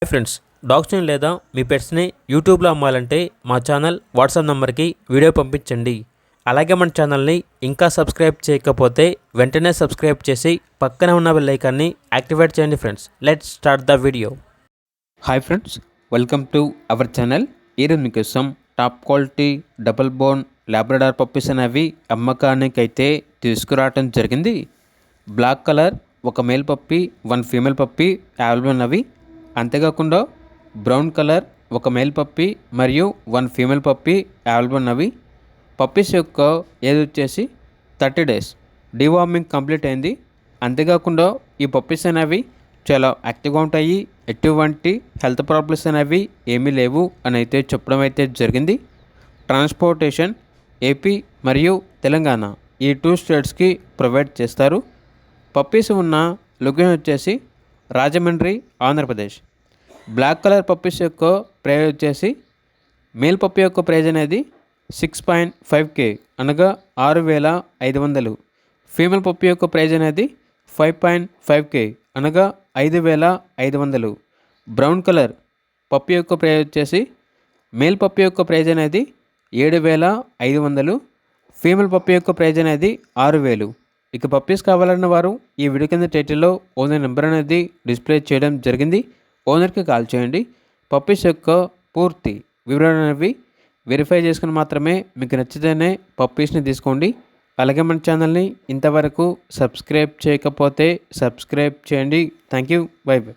Hi friends, డాగ్స్ని లేదా మీ పెట్స్ని యూట్యూబ్లో అమ్మాలంటే మా ఛానల్ వాట్సాప్ నెంబర్కి వీడియో పంపించండి. అలాగే మన ఛానల్ని ఇంకా సబ్స్క్రైబ్ చేయకపోతే వెంటనే సబ్స్క్రైబ్ చేసి పక్కనే ఉన్న బెల్ ఐకాన్ని యాక్టివేట్ చేయండి. Friends, let's start the video. Hi friends, welcome to our channel. ఈరోజు మీకోసం top quality double bone Labrador puppies అనేవి అమ్మకానికి అయితే తీసుకురావడం జరిగింది. బ్లాక్ కలర్ ఒక male puppy, 1 female puppy available ఉన్నవి. అంతేకాకుండా బ్రౌన్ కలర్ ఒక మేల్ పప్పీ మరియు 1 ఫీమేల్ పప్పీ అవైలబుల్ ఉన్నవి. పప్పీస్ యొక్క ఏజ్ వచ్చేసి 30 days. డివార్మింగ్ కంప్లీట్ అయింది. అంతేకాకుండా ఈ పప్పీస్ అనేవి చాలా యాక్టివ్గా ఉంటాయి. ఎటువంటి హెల్త్ ప్రాబ్లమ్స్ అనేవి ఏమీ లేవు అని అయితే చెప్పడం అయితే జరిగింది. ట్రాన్స్పోర్టేషన్ ఏపీ మరియు తెలంగాణ ఈ 2 స్టేట్స్కి ప్రొవైడ్ చేస్తారు. పప్పీస్ ఉన్న లొకేషన్ వచ్చేసి Rajahmundry, Andhra Pradesh. Black colour puppies యొక్క ప్రైజ్ వచ్చేసి మేల్ పప్పీ యొక్క ప్రైజ్ అనేది 6.5K అనగా 6,500. ఫీమేల్ పప్పీ యొక్క ప్రైజ్ అనేది 5.5K అనగా 5,500. బ్రౌన్ కలర్ పప్పీ యొక్క ప్రైజ్ వచ్చేసి మేల్ పప్పీ యొక్క ప్రైజ్ అనేది 7,500. ఫీమేల్ పప్పీ యొక్క ప్రైజ్ అనేది 6,000. ఇక పప్పీస్ కావాలన్న వారు ఈ వీడియో కింద టైటిల్లో ఓనర్ నెంబర్ అనేది డిస్ప్లే చేయడం జరిగింది. ఓనర్కి కాల్ చేయండి. పప్పీస్ యొక్క పూర్తి వివరాలు అనేవి వెరిఫై చేసుకుని మాత్రమే మీకు నచ్చితేనే పప్పీస్ని తీసుకోండి. అలాగే మన ఛానల్ని ఇంతవరకు సబ్స్క్రైబ్ చేయకపోతే సబ్స్క్రైబ్ చేయండి. Thank you. By by.